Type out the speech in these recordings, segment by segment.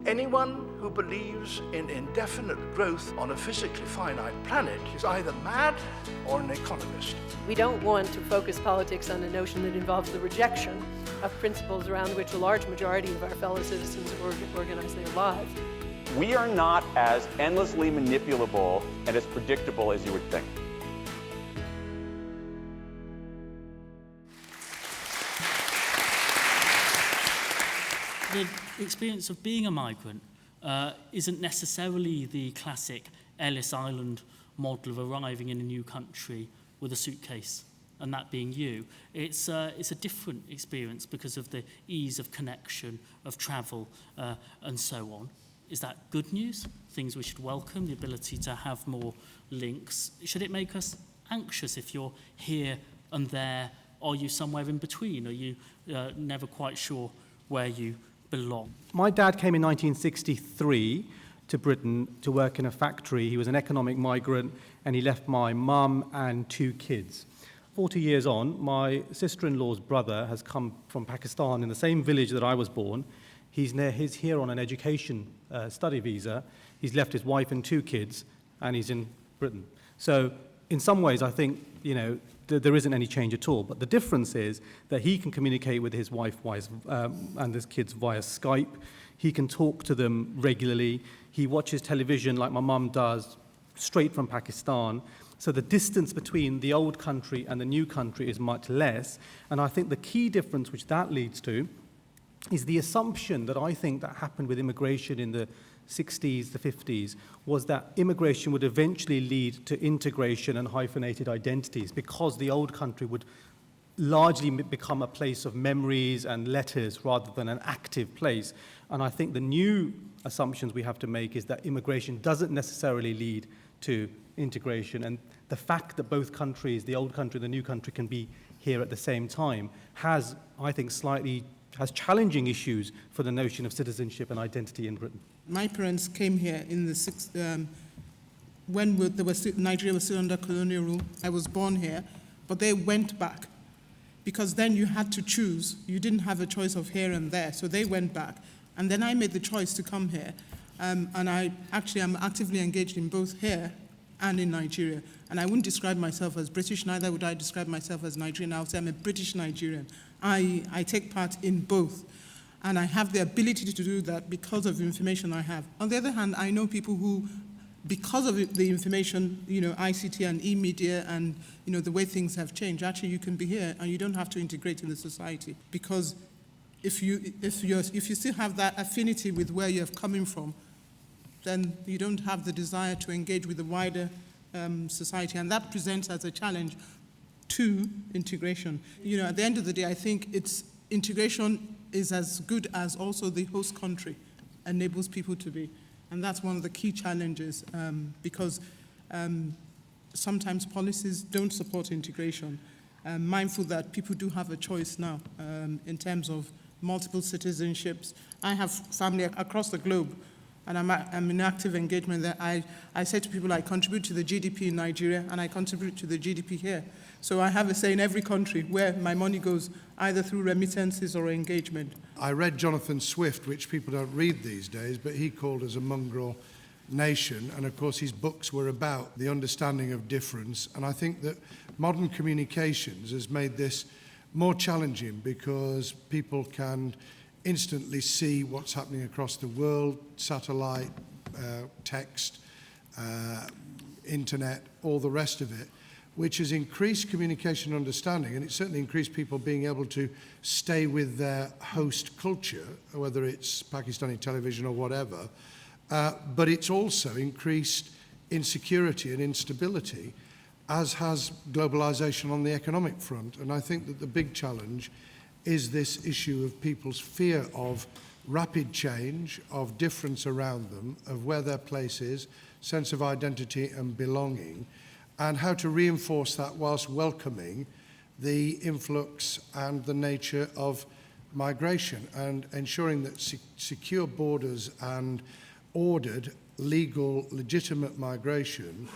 Anyone who believes in indefinite growth on a physically finite planet is either mad or an economist. We don't want to focus politics on a notion that involves the rejection of principles around which a large majority of our fellow citizens organize their lives. We are not as endlessly manipulable and as predictable as you would think. The experience of being a migrant isn't necessarily the classic Ellis Island model of arriving in a new country with a suitcase and that being you. It's a different experience because of the ease of connection, of travel, and so on. Is that good news? Things we should welcome, the ability to have more links. Should it make us anxious if you're here and there? Are you somewhere in between? Are you never quite sure where you belong? My dad came in 1963 to Britain to work in a factory. He was an economic migrant, and he left my mum and 2 kids. 40 years on, my sister-in-law's brother has come from Pakistan in the same village that I was born. He's here on an education study visa. He's left his wife and 2 kids, and he's in Britain. So in some ways, I think, there isn't any change at all. But the difference is that he can communicate with his wife and his kids via Skype. He can talk to them regularly. He watches television like my mum does, straight from Pakistan. So the distance between the old country and the new country is much less. And I think the key difference which that leads to is the assumption that I think that happened with immigration in the 60s, the 50s, was that immigration would eventually lead to integration and hyphenated identities because the old country would largely become a place of memories and letters rather than an active place. And I think the new assumptions we have to make is that immigration doesn't necessarily lead to integration. And the fact that both countries, the old country and the new country, can be here at the same time has, I think, has challenging issues for the notion of citizenship and identity in Britain. My parents came here in the when Nigeria was still under colonial rule. I was born here, but they went back because then you had to choose. You didn't have a choice of here and there, so they went back. And then I made the choice to come here, and I actually am actively engaged in both here and in Nigeria. And I wouldn't describe myself as British, neither would I describe myself as Nigerian. I would say I'm a British Nigerian. I take part in both. And I have the ability to do that because of the information I have. On the other hand, I know people who, because of the information, ICT and e-media and, the way things have changed, actually you can be here and you don't have to integrate in the society. Because if you still have that affinity with where you're coming from, then you don't have the desire to engage with the wider society. And that presents as a challenge to integration. At the end of the day, I think integration is as good as also the host country enables people to be. And that's one of the key challenges because sometimes policies don't support integration. I'm mindful that people do have a choice now in terms of multiple citizenships. I have family across the globe, and I'm in active engagement there. I say to people I contribute to the GDP in Nigeria and I contribute to the GDP here. So I have a say in every country where my money goes, either through remittances or engagement. I read Jonathan Swift, which people don't read these days, but he called us a mongrel nation. And of course, his books were about the understanding of difference. And I think that modern communications has made this more challenging because people can instantly see what's happening across the world, satellite, text, internet, all the rest of it, which has increased communication and understanding, and it's certainly increased people being able to stay with their host culture, whether it's Pakistani television or whatever, but it's also increased insecurity and instability, as has globalization on the economic front. And I think that the big challenge is this issue of people's fear of rapid change, of difference around them, of where their place is, sense of identity and belonging, and how to reinforce that whilst welcoming the influx and the nature of migration and ensuring that secure borders and ordered, legal, legitimate migration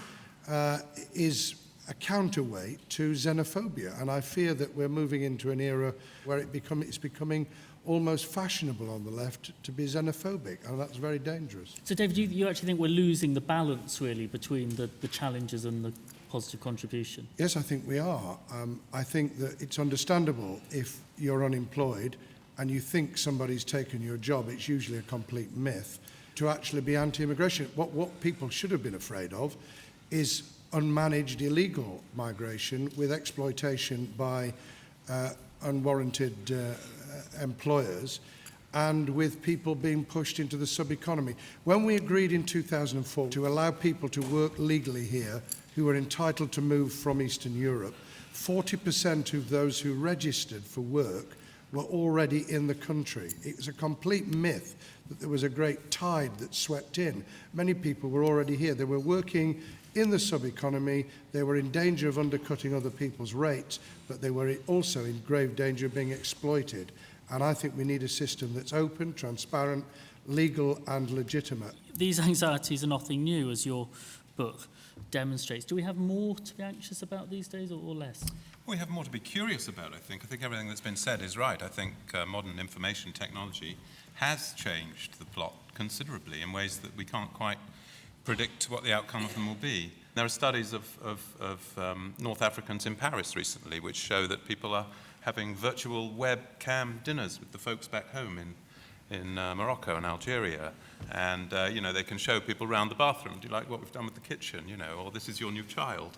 is a counterweight to xenophobia. And I fear that we're moving into an era where it's becoming almost fashionable on the left to be xenophobic, and that's very dangerous. So, David, you actually think we're losing the balance, really, between the challenges and the positive contribution? Yes, I think we are. I think that it's understandable if you're unemployed and you think somebody's taken your job, it's usually a complete myth, to actually be anti-immigration. What people should have been afraid of is unmanaged illegal migration with exploitation by unwarranted employers, and with people being pushed into the sub-economy. When we agreed in 2004 to allow people to work legally here who were entitled to move from Eastern Europe, 40% of those who registered for work were already in the country. It was a complete myth that there was a great tide that swept in. Many people were already here. They were working in the sub-economy. They were in danger of undercutting other people's rates, but they were also in grave danger of being exploited. And I think we need a system that's open, transparent, legal and legitimate. These anxieties are nothing new, as your book demonstrates. Do we have more to be anxious about these days or less? We have more to be curious about, I think. I think everything that's been said is right. I think modern information technology has changed the plot considerably in ways that we can't quite predict what the outcome of them will be. There are studies of North Africans in Paris recently which show that people are having virtual webcam dinners with the folks back home in Morocco and Algeria. And, they can show people around the bathroom, do you like what we've done with the kitchen, or this is your new child.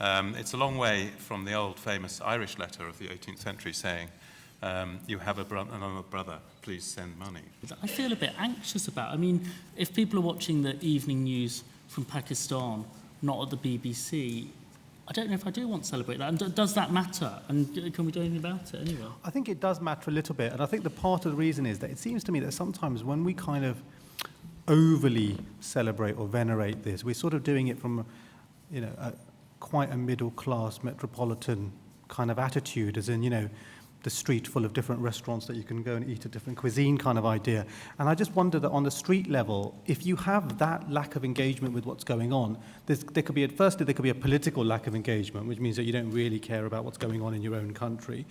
It's a long way from the old famous Irish letter of the 18th century saying, you have another brother, please send money. I feel a bit anxious about it. If people are watching the evening news from Pakistan, not at the BBC, I don't know if I do want to celebrate that. And does that matter? And can we do anything about it anyway? I think it does matter a little bit. And I think the part of the reason is that it seems to me that sometimes when we kind of overly celebrate or venerate this, we're sort of doing it from, quite a middle-class metropolitan kind of attitude, as in, the street full of different restaurants that you can go and eat a different cuisine kind of idea. And I just wonder that on the street level, if you have that lack of engagement with what's going on, there could be a political lack of engagement, which means that you don't really care about what's going on in your own country,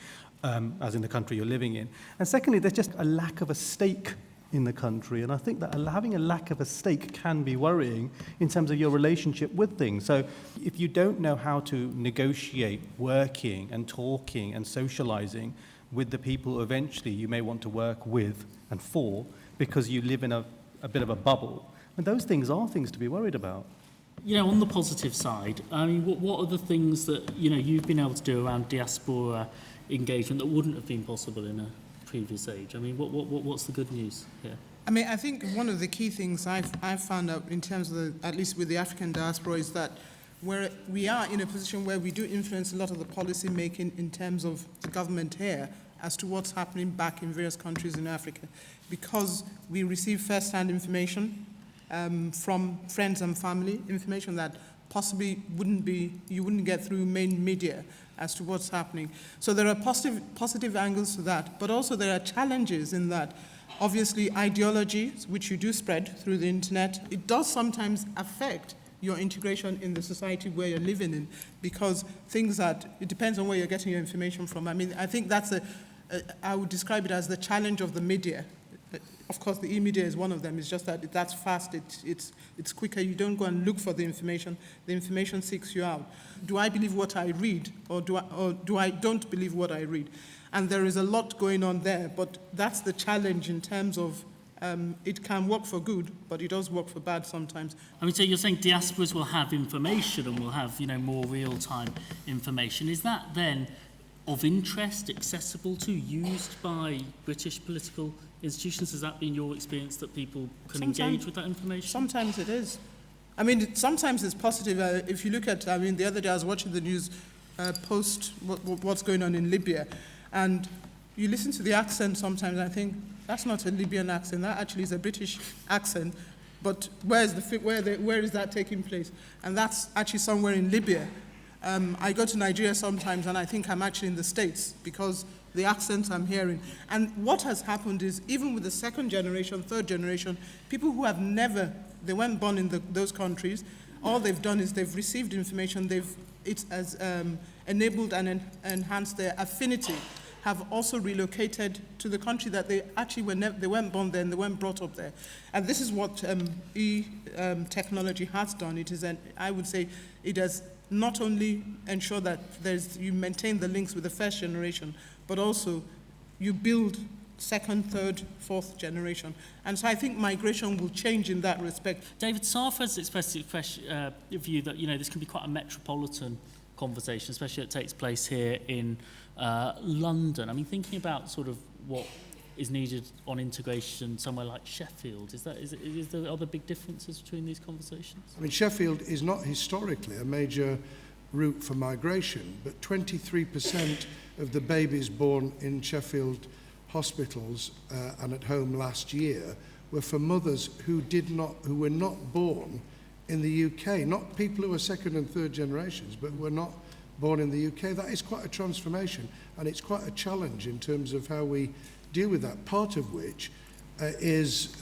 as in the country you're living in. And secondly, there's just a lack of a stake in the country, and I think that having a lack of a stake can be worrying in terms of your relationship with things. So if you don't know how to negotiate working and talking and socializing with the people who eventually you may want to work with and for, because you live in a bit of a bubble, and those things are things to be worried about. On the positive side, what are the things that you've been able to do around diaspora engagement that wouldn't have been possible in a previous age? What's the good news here? I think one of the key things I've found out in terms of at least with the African diaspora, is that we are in a position where we do influence a lot of the policy making in terms of the government here as to what's happening back in various countries in Africa, because we receive first-hand information from friends and family, information that possibly you wouldn't get through main media as to what's happening. So there are positive angles to that, but also there are challenges in that. Obviously, ideology, which you do spread through the internet, it does sometimes affect your integration in the society where you're living in, because it depends on where you're getting your information from. I think that's I would describe it as the challenge of the media. Of course, the e-media is one of them. It's just that that's fast, it's quicker. You don't go and look for the information seeks you out. Do I believe what I read, or do I don't believe what I read? And there is a lot going on there, but that's the challenge in terms of it can work for good, but it does work for bad sometimes. So you're saying diasporas will have information and will have, more real-time information. Is that then of interest, accessible to, used by British political institutions? Has that been your experience, that people can engage with that information? Sometimes it is. Sometimes it's positive. If you look at, the other day I was watching the news post what's going on in Libya, and you listen to the accent sometimes, and I think, that's not a Libyan accent, that actually is a British accent, but where is that taking place? And that's actually somewhere in Libya. I go to Nigeria sometimes, and I think I'm actually in the States, because the accents I'm hearing. And what has happened is, even with the second generation, third generation, people who have they weren't born in those countries, all they've done is they've received information, it has enabled and enhanced their affinity have also relocated to the country that they actually they weren't born there and they weren't brought up there. And this is what technology has done. It is, I would say, it has not only ensured that you maintain the links with the first generation, but also you build second, third, fourth generation. And so I think migration will change in that respect. David, Sarfraz expressed the view that, this can be quite a metropolitan conversation, especially it takes place here in London. I mean, thinking about sort of what is needed on integration somewhere like Sheffield, is there other big differences between these conversations? I mean, Sheffield is not historically a major route for migration, but 23% of the babies born in Sheffield hospitals and at home last year were for mothers who were not born in the UK, not people who are second and third generations, but were not born in the UK. That is quite a transformation, and it's quite a challenge in terms of how we deal with that, part of which is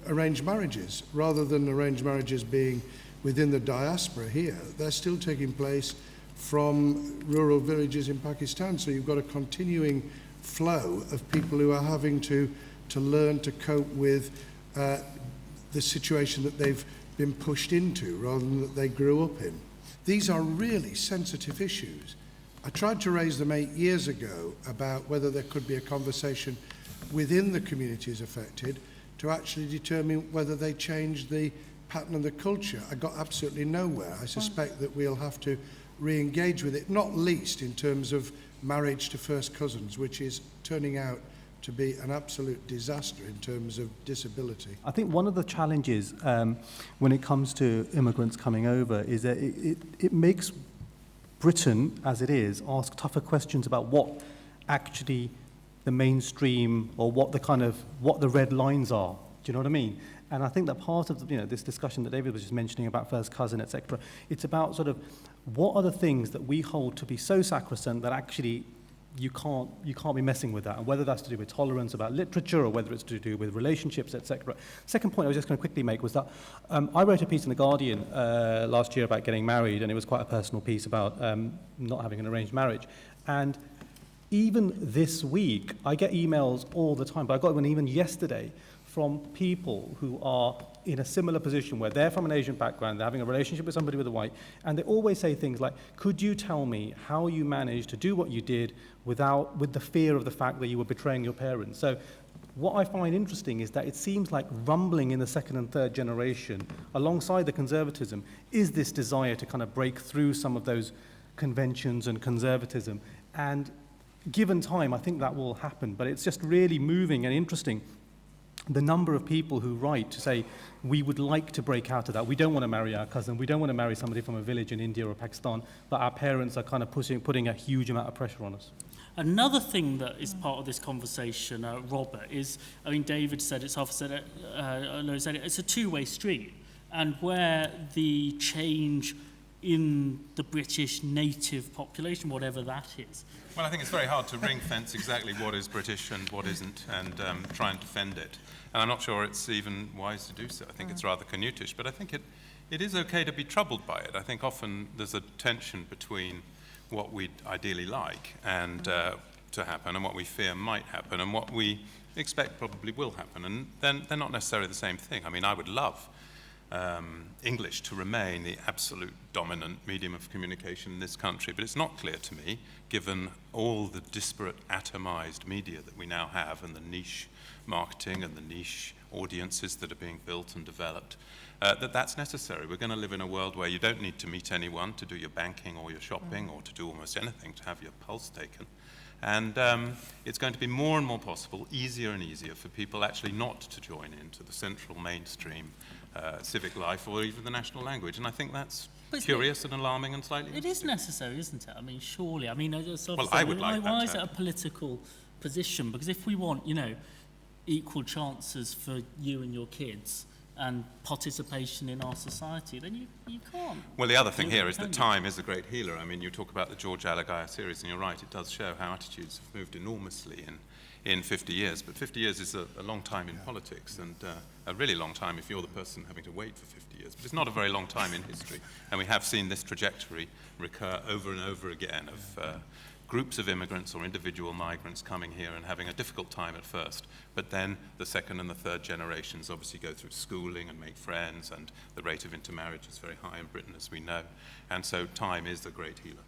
arranged marriages. Rather than arranged marriages being within the diaspora here, they're still taking place from rural villages in Pakistan. So you've got a continuing flow of people who are having to learn to cope with the situation that they've been pushed into rather than that they grew up in. These are really sensitive issues. I tried to raise them 8 years ago about whether there could be a conversation within the communities affected to actually determine whether they changed the pattern of the culture. I got absolutely nowhere. I suspect that we'll have to re-engage with it, not least in terms of marriage to first cousins, which is turning out to be an absolute disaster in terms of disability. I think one of the challenges when it comes to immigrants coming over is that it makes Britain, as it is, ask tougher questions about what actually the mainstream or what the red lines are. Do you know what I mean? And I think that part of this discussion that David was just mentioning about first cousin, etc., it's about sort of what are the things that we hold to be so sacrosanct that actually you can't be messing with that, and whether that's to do with tolerance about literature or whether it's to do with relationships, etc. Second point I was just going to quickly make was that I wrote a piece in The Guardian last year about getting married, and it was quite a personal piece about not having an arranged marriage. And even this week, I get emails all the time, but I got one even yesterday from people who are in a similar position where they're from an Asian background, they're having a relationship with somebody with a white, and they always say things like, could you tell me how you managed to do what you did with the fear of the fact that you were betraying your parents? So what I find interesting is that it seems like rumbling in the second and third generation, alongside the conservatism, is this desire to kind of break through some of those conventions and conservatism. And given time, I think that will happen, but it's just really moving and interesting. The number of people who write to say, we would like to break out of that. We don't want to marry our cousin. We don't want to marry somebody from a village in India or Pakistan, but our parents are kind of putting a huge amount of pressure on us. Another thing that is part of this conversation, Robert, is, I mean, David said it, Sarfraz said it, said it, it's a two-way street. And where the change in the British native population, whatever that is. Well, I think it's very hard to ring-fence exactly what is British and what isn't, and try and defend it. And I'm not sure it's even wise to do so. I think it's rather canutish, but I think it is okay to be troubled by it. I think often there's a tension between what we'd ideally like and to happen, and what we fear might happen, and what we expect probably will happen. And then they're not necessarily the same thing. I mean, I would love English to remain the absolute dominant medium of communication in this country, but it's not clear to me, given all the disparate atomized media that we now have and the niche marketing and the niche audiences that are being built and developed, that that's necessary. We're going to live in a world where you don't need to meet anyone to do your banking or your shopping or to do almost anything, to have your pulse taken. And it's going to be more and more possible, easier and easier, for people actually not to join into the central mainstream civic life or even the national language. And I think that's curious and alarming and slightly It is necessary, isn't it? I mean, surely. I mean, well, I would like that. Why is it a political position? Because if we want, equal chances for you and your kids and participation in our society, then you can't. Well, the other thing here is that time is a great healer. I mean, you talk about the George Alagiah series, and you're right, it does show how attitudes have moved enormously in 50 years. But 50 years is a long time in politics, and a really long time if you're the person having to wait for 50 years. But it's not a very long time in history, and we have seen this trajectory recur over and over again of groups of immigrants or individual migrants coming here and having a difficult time at first, but then the second and the third generations obviously go through schooling and make friends, and the rate of intermarriage is very high in Britain, as we know. And so time is the great healer.